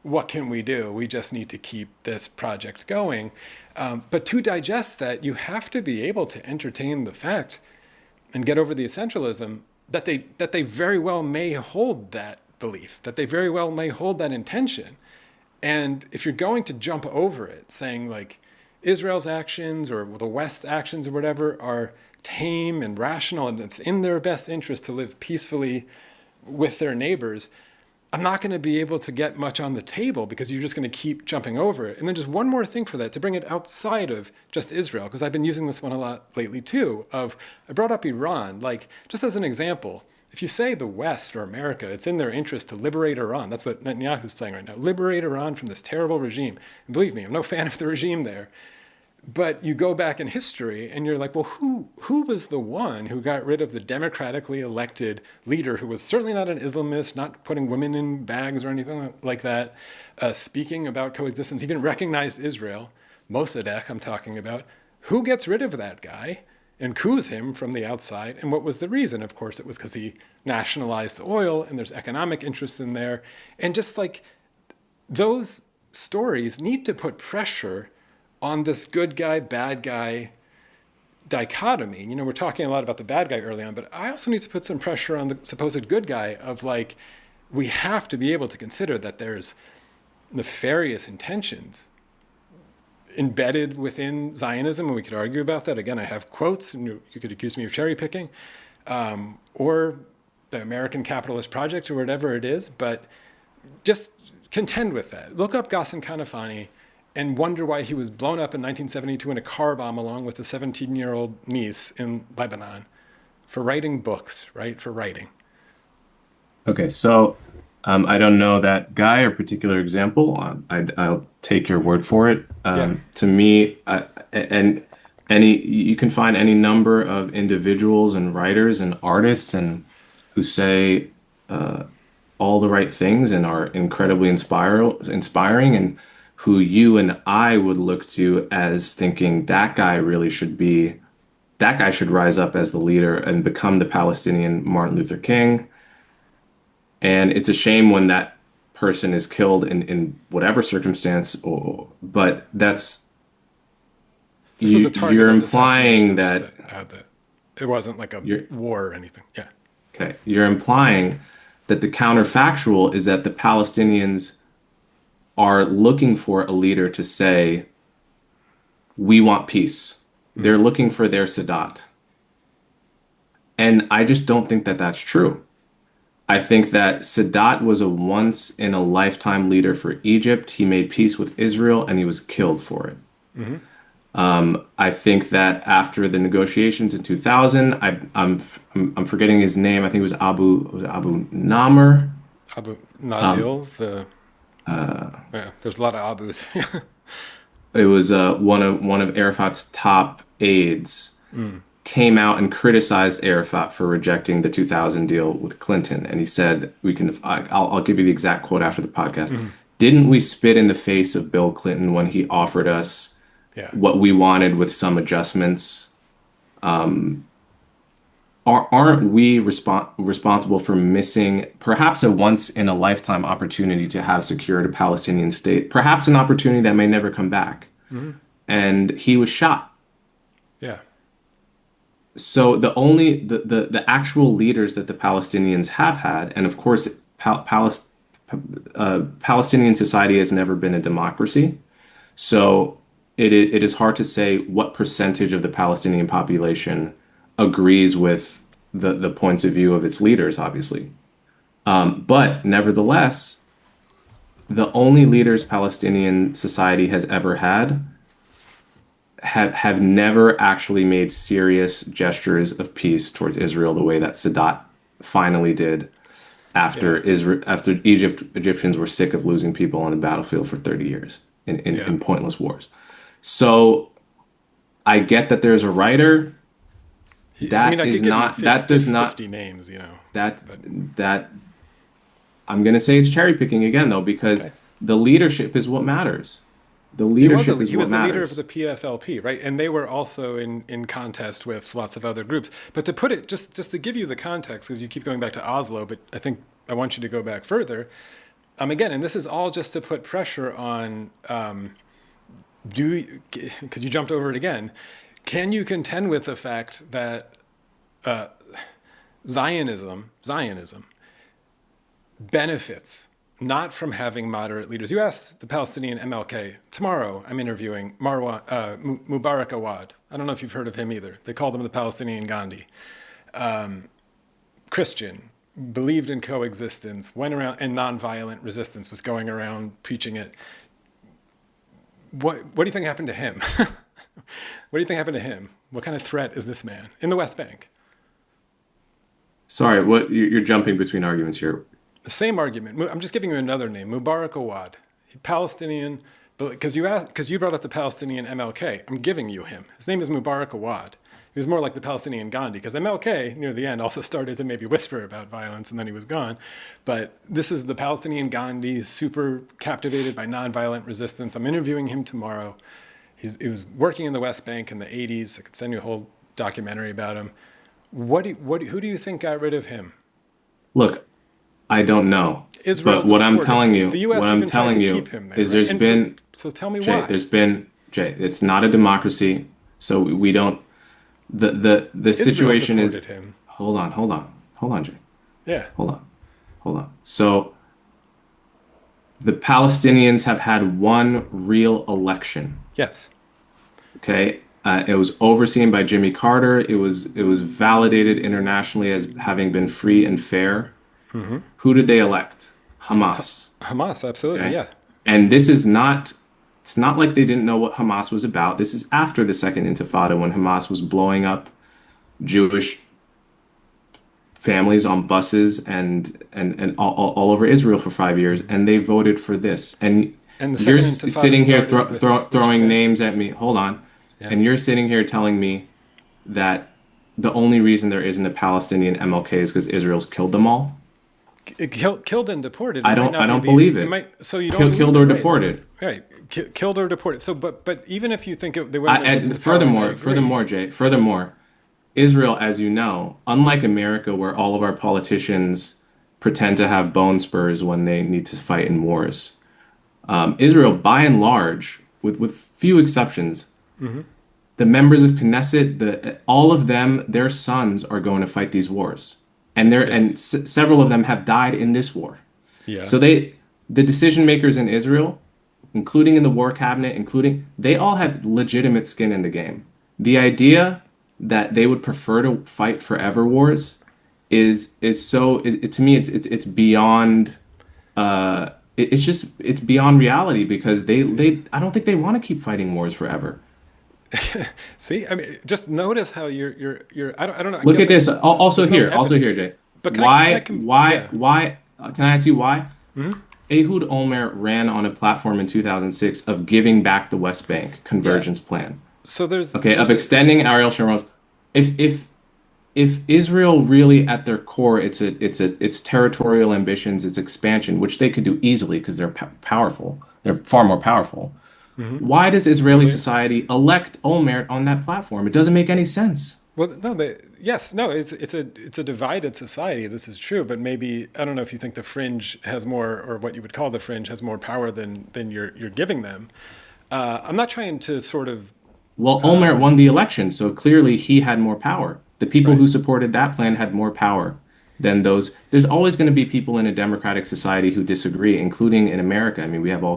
What can we do? We just need to keep this project going. But to digest that, you have to be able to entertain the fact and get over the essentialism that they very well may hold that belief, that they very well may hold that intention. And if you're going to jump over it, saying like Israel's actions or the West's actions or whatever are tame and rational and it's in their best interest to live peacefully with their neighbors, I'm not going to be able to get much on the table because you're just going to keep jumping over it. And then just one more thing for that, to bring it outside of just Israel, because I've been using this one a lot lately too, I brought up Iran, like just as an example. If you say the West or America, it's in their interest to liberate Iran. That's what Netanyahu's saying right now. Liberate Iran from this terrible regime. And believe me, I'm no fan of the regime there. But you go back in history and you're like, well, who was the one who got rid of the democratically elected leader who was certainly not an Islamist, not putting women in bags or anything like that, speaking about coexistence, even recognized Israel, Mossadegh I'm talking about. Who gets rid of that guy and coups him from the outside? And what was the reason? Of course, it was because he nationalized the oil and there's economic interest in there. And just like those stories need to put pressure on this good guy, bad guy dichotomy. We're talking a lot about the bad guy early on, but I also need to put some pressure on the supposed good guy of like, we have to be able to consider that there's nefarious intentions embedded within Zionism, and we could argue about that. Again, I have quotes, and you could accuse me of cherry picking, or the American capitalist project or whatever it is, but just contend with that. Look up Ghassan Kanafani and wonder why he was blown up in 1972 in a car bomb along with a 17-year-old niece in Lebanon for writing books, right? For writing. Okay, so I don't know that guy or particular example. I'll take your word for it. Yeah. To me, and you can find any number of individuals and writers and artists and who say all the right things and are incredibly inspiring, and who you and I would look to as thinking that guy really that guy should rise up as the leader and become the Palestinian Martin Luther King. And it's a shame when that person is killed in whatever circumstance, but This was a you're targeted implying assassination, just that to add that. It wasn't like a you're war or anything. Yeah. okay. You're implying that the counterfactual is that the Palestinians are looking for a leader to say, we want peace. They're looking for their Sadat. And I just don't think that that's true. I think that Sadat was a once in a lifetime leader for Egypt. He made peace with Israel and he was killed for it. I think that after the negotiations in 2000, I'm forgetting his name. I think it was Abu Namr. Abu Nadil, yeah, there's a lot of Abus. It was one of Arafat's top aides came out and criticized Arafat for rejecting the 2000 deal with Clinton, and he said, I'll give you the exact quote after the podcast. Didn't we spit in the face of Bill Clinton when he offered us Yeah. what we wanted with some adjustments? Aren't we responsible for missing perhaps a once in a lifetime opportunity to have secured a Palestinian state, perhaps an opportunity that may never come back? And he was shot. Yeah. So the actual leaders that the Palestinians have had, and of course, Palestinian society has never been a democracy. So it is hard to say what percentage of the Palestinian population agrees with the points of view of its leaders, obviously. But nevertheless, the only leaders Palestinian society has ever had have never actually made serious gestures of peace towards Israel the way that Sadat finally did Yeah. after Egyptians were sick of losing people on the battlefield for 30 years Yeah. in pointless wars. So I get that there's a writer I mean, that I is could give you not that does not 50 names, that but that I'm gonna say it's cherry picking again though because okay. the leadership is what matters. The He was leadership is he what was the leader of matters. the PFLP, right? And they were also in contest with lots of other groups. But to put it just to give you the context, because you keep going back to Oslo, but I think I want you to go back further. Again, and this is all just to put pressure on. Because you jumped over it again. Can you contend with the fact that Zionism benefits not from having moderate leaders? You asked the Palestinian MLK. Tomorrow, I'm interviewing Mubarak Awad. I don't know if you've heard of him either. They called him the Palestinian Gandhi. Christian, believed in coexistence, went around, and nonviolent resistance, was going around preaching it. What do you think happened to him? What do you think happened to him? What kind of threat is this man in the West Bank? Sorry, what you're jumping between arguments here. The same argument. I'm just giving you another name, Mubarak Awad, Palestinian, because you brought up the Palestinian MLK. I'm giving you him. His name is Mubarak Awad. He was more like the Palestinian Gandhi, because MLK, near the end, also started to maybe whisper about violence, and then he was gone. But this is the Palestinian Gandhi, super captivated by nonviolent resistance. I'm interviewing him tomorrow. He was working in the West Bank in the 80s. I could send you a whole documentary about him. Who do you think got rid of him? Look, I don't know. Israel But what I'm deported telling him. you, The U.S. what I'm even tried telling to you keep him there. is Right? there's And been so tell me Jay, why. it's not a democracy. So we don't the Israel situation is deported him. hold on, Jay. Yeah. Hold on. So the Palestinians have had one real election. Yes. Okay. It was overseen by Jimmy Carter. It was validated internationally as having been free and fair. Who did they elect? Hamas. Hamas, absolutely. Okay. Yeah. And this is not, it's not like they didn't know what Hamas was about. This is after the Second Intifada when Hamas was blowing up Jewish families on buses and all over Israel for 5 years. And they voted for this. And And the you're second intifada sitting here started with which throwing event? names at me. Hold on. Yeah. And you're sitting here telling me that the only reason there isn't a Palestinian MLK is because Israel's killed them all. Killed and deported. I don't believe it. So you don't Killed believe or it, right? deported. Right. Killed or deported. So, but even if you think they would have And risen to power, and I agree. furthermore, Israel, as you know, unlike America, where all of our politicians pretend to have bone spurs when they need to fight in wars. Israel, by and large, with few exceptions, Hmm. the members of Knesset, all of them, their sons are going to fight these wars, and Yes. several of them have died in this war. Yeah. So the decision makers in Israel, including in the war cabinet, they all have legitimate skin in the game. The idea that they would prefer to fight forever wars to me it's beyond it's beyond reality because See. I don't think they want to keep fighting wars forever. See, I mean, just notice how you're. I don't know. I Look guess at this. Also there's no here, evidence. Jay. But Why, yeah. can I ask you why? Hmm. Ehud Olmert ran on a platform in 2006 of giving back the West Bank Yeah. convergence plan. So Okay, of there's a extending Ariel Sharon's. If if Israel really at their core, it's territorial ambitions, it's expansion, which they could do easily because they're powerful. They're far more powerful. Mhm. Why does Israeli Okay. society elect Olmert on that platform? It doesn't make any sense. Well, no, yes, no, it's a divided society. This is true, but maybe I don't know if you think the fringe has more, or what you would call the fringe has more power than you're giving them. I'm not trying to sort of Well, Olmert won the election, so clearly he had more power. The people right. who supported that plan had more power than those. There's always going to be people in a democratic society who disagree, including in America. I mean, we have all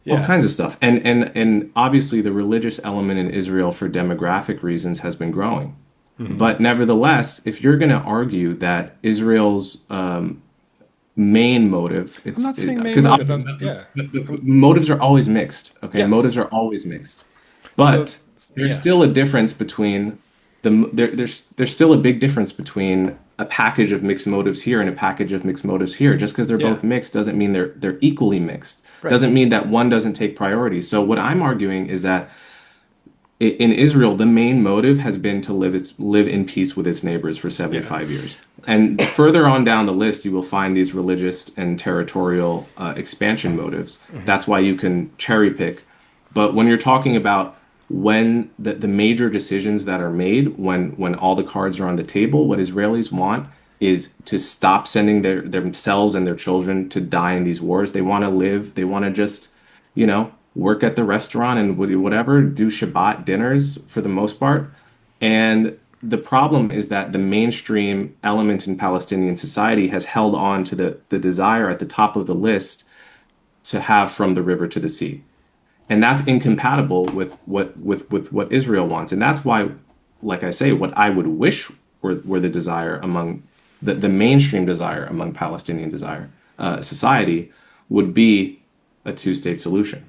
Yeah. kinds of stuff. And obviously the religious element in Israel for demographic reasons has been growing. Hmm. But nevertheless, if you're going to argue that Israel's main motive, I'm it's not saying main because motive. Yeah. motives are always mixed. Okay, Yes. motives are always mixed. So But there's yeah. still a difference between there's still a big difference between a package of mixed motives here and a package of mixed motives here. Just because they're Yeah. both mixed doesn't mean they're equally mixed. Right. Doesn't mean that one doesn't take priority. So what I'm arguing is that in Israel, the main motive has been to live in peace with its neighbors for Yeah. 75 years. And further on down the list, you will find these religious and territorial expansion motives. That's why you can cherry pick. But when you're talking about when the major decisions that are made, when all the cards are on the table, what Israelis want is to stop sending themselves and their children to die in these wars. They want to live. They want to just, work at the restaurant and whatever, do Shabbat dinners for the most part. And the problem is that the mainstream element in Palestinian society has held on to the desire at the top of the list to have from the river to the sea. And that's incompatible with what Israel wants. And that's why, like I say, what I would wish were the desire among the mainstream desire among Palestinian desire society would be a two-state solution.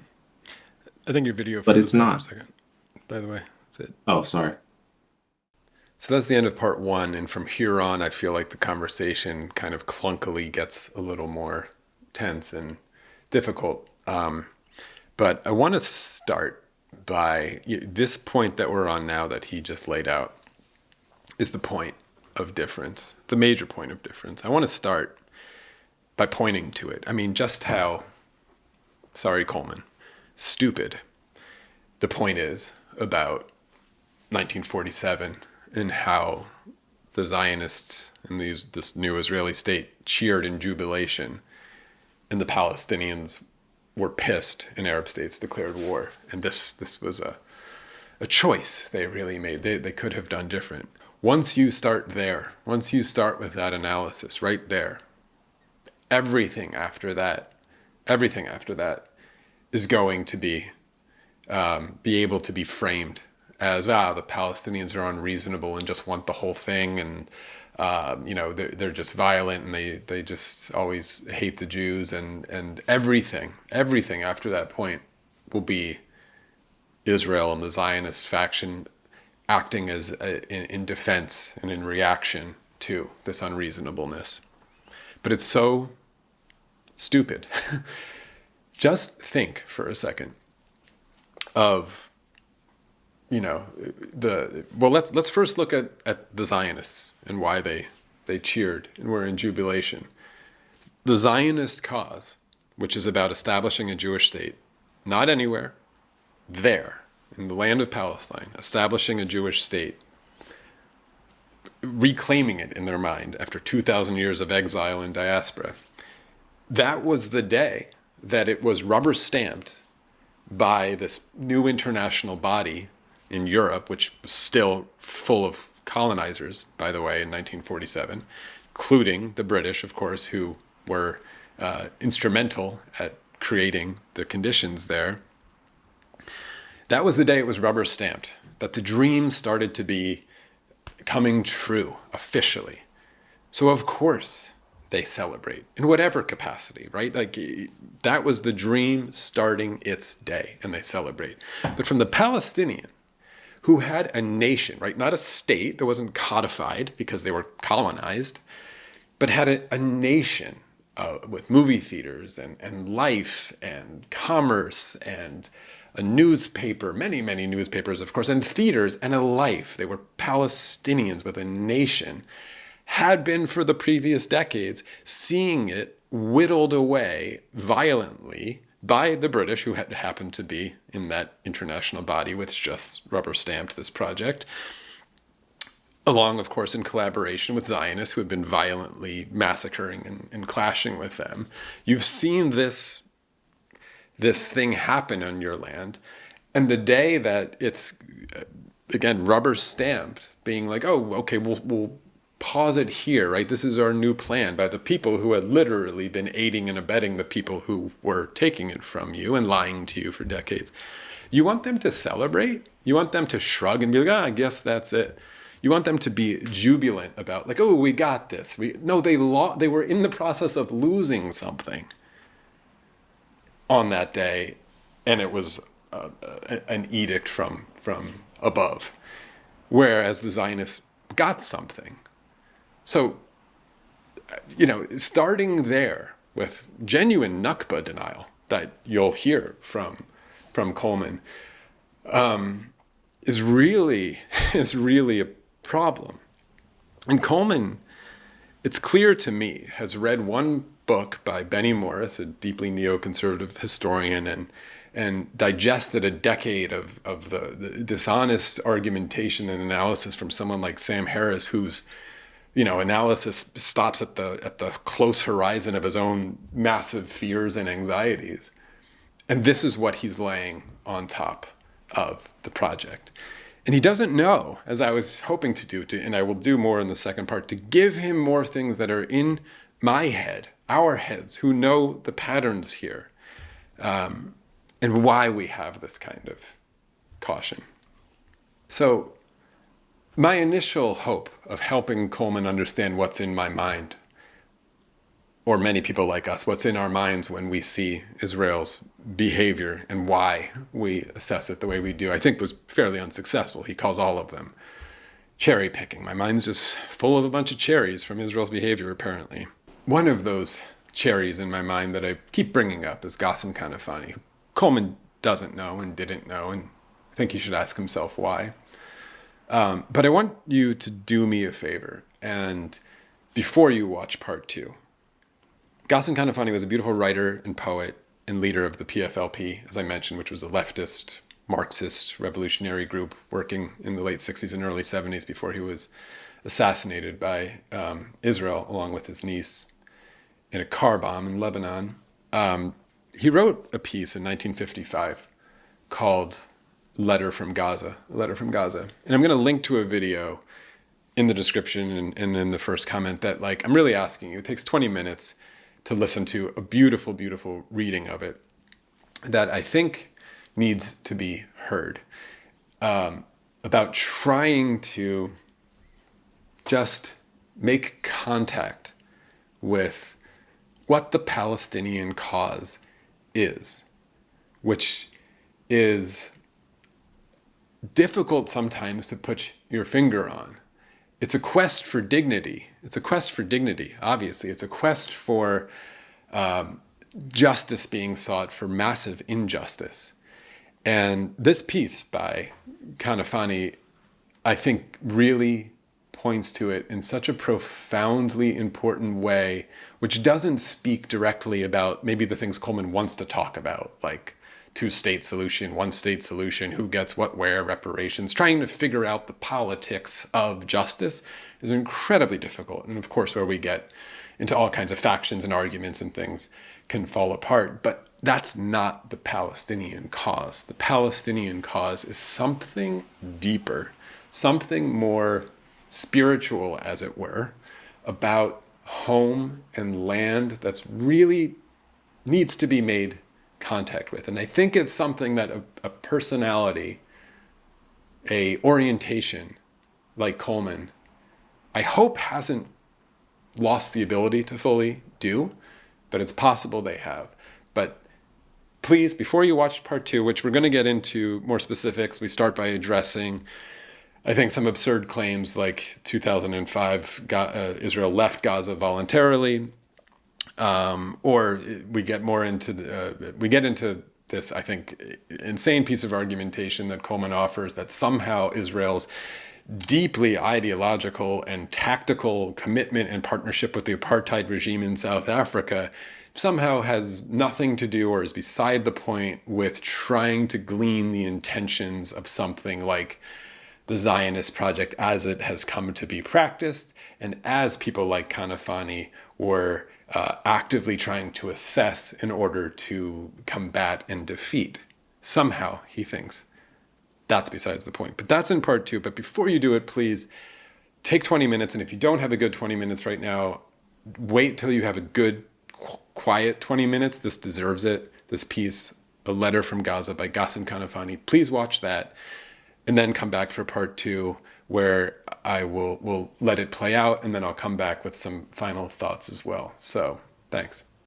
I think your video But froze it's there for a not. second. By the way, that's it. Oh, sorry. So that's the end of part one. And from here on, I feel like the conversation kind of clunkily gets a little more tense and difficult. But I want to start by this point that we're on now that he just laid out is the point of difference, the major point of difference. I want to start by pointing to it. I mean, just how, sorry, Coleman, stupid the point is about 1947 and how the Zionists and this new Israeli state cheered in jubilation, and the Palestinians were pissed, and Arab states declared war. And this was a choice they really made. They could have done different. Once you start there, once you start with that analysis right there, everything after that is going to be able to be framed as the Palestinians are unreasonable and just want the whole thing, and they're just violent and they just always hate the Jews, and everything after that point will be Israel and the Zionist faction acting as in defense and in reaction to this unreasonableness. But it's so stupid. Just think for a second of let's first look at the Zionists and why they cheered and were in jubilation. The Zionist cause, which is about establishing a Jewish state, not anywhere, there in the land of Palestine, establishing a Jewish state, reclaiming it in their mind after 2,000 years of exile and diaspora. That was the day that it was rubber stamped by this new international body in Europe, which was still full of colonizers, by the way, in 1947, including the British, of course, who were instrumental at creating the conditions there. That was the day it was rubber stamped, that the dream started to be coming true officially. So of course they celebrate in whatever capacity, right? Like that was the dream starting its day, and they celebrate. But from the Palestinian, who had a nation, right? Not a state that wasn't codified because they were colonized, but had a nation with movie theaters and life and commerce and a newspaper, many, many newspapers, of course, and theaters and a life. They were Palestinians with a nation, had been for the previous decades, seeing it whittled away violently by the British, who had happened to be in that international body which just rubber stamped this project, along, of course, in collaboration with Zionists who had been violently massacring and clashing with them. You've seen this thing happen on your land. And the day that it's, again, rubber stamped, being like, oh, okay, we'll pause it here, right? This is our new plan by the people who had literally been aiding and abetting the people who were taking it from you and lying to you for decades. You want them to celebrate? You want them to shrug and be like, I guess that's it. You want them to be jubilant about, like, oh, we got this. No, they were in the process of losing something on that day, and it was an edict from above, whereas the Zionists got something. So, starting there with genuine Nakba denial that you'll hear from Coleman is really a problem. And Coleman, it's clear to me, has read one book by Benny Morris, a deeply neoconservative historian, and digested a decade of the dishonest argumentation and analysis from someone like Sam Harris, whose analysis stops at the close horizon of his own massive fears and anxieties. And this is what he's laying on top of the project. And he doesn't know, as I was hoping to do, and I will do more in the second part, to give him more things that are in my head, our heads, who know the patterns here, and why we have this kind of caution. So my initial hope of helping Coleman understand what's in my mind, or many people like us, what's in our minds when we see Israel's behavior and why we assess it the way we do, I think was fairly unsuccessful. He calls all of them cherry picking. My mind's just full of a bunch of cherries from Israel's behavior, apparently. One of those cherries in my mind that I keep bringing up is Ghassan Kanafani, who Coleman doesn't know and didn't know, and I think he should ask himself why. But I want you to do me a favor, and before you watch part 2, Ghassan Kanafani was a beautiful writer and poet and leader of the PFLP, as I mentioned, which was a leftist, Marxist, revolutionary group working in the late 60s and early 70s before he was assassinated by Israel, along with his niece, in a car bomb in Lebanon. He wrote a piece in 1955 called Letter from Gaza. And I'm going to link to a video in the description and in the first comment that, I'm really asking you, it takes 20 minutes to listen to a beautiful, beautiful reading of it that I think needs to be heard, about trying to just make contact with what the Palestinian cause is, which is difficult sometimes to put your finger on. It's a quest for dignity. Obviously. It's a quest for justice being sought for massive injustice. And this piece by Kanafani, I think, really points to it in such a profoundly important way, which doesn't speak directly about maybe the things Coleman wants to talk about, like two-state solution, one-state solution, who gets what, where, reparations. Trying to figure out the politics of justice is incredibly difficult. And of course, where we get into all kinds of factions and arguments and things can fall apart. But that's not the Palestinian cause. The Palestinian cause is something deeper, something more spiritual, as it were, about home and land that's really needs to be made contact with. And I think it's something that a personality, a orientation like Coleman, I hope hasn't lost the ability to fully do, but it's possible they have. But please, before you watch part 2, which we're going to get into more specifics, we start by addressing, I think, some absurd claims like 2005, Israel left Gaza voluntarily, or we get more into this, I think, insane piece of argumentation that Coleman offers that somehow Israel's deeply ideological and tactical commitment and partnership with the apartheid regime in South Africa somehow has nothing to do or is beside the point with trying to glean the intentions of something like the Zionist project as it has come to be practiced, and as people like Kanafani were actively trying to assess in order to combat and defeat. Somehow, he thinks, that's besides the point. But that's in part 2. But before you do it, please take 20 minutes. And if you don't have a good 20 minutes right now, wait till you have a good, quiet 20 minutes. This deserves it. This piece, A Letter from Gaza by Ghassan Kanafani. Please watch that. And then come back for part 2, where I will let it play out. And then I'll come back with some final thoughts as well. So thanks.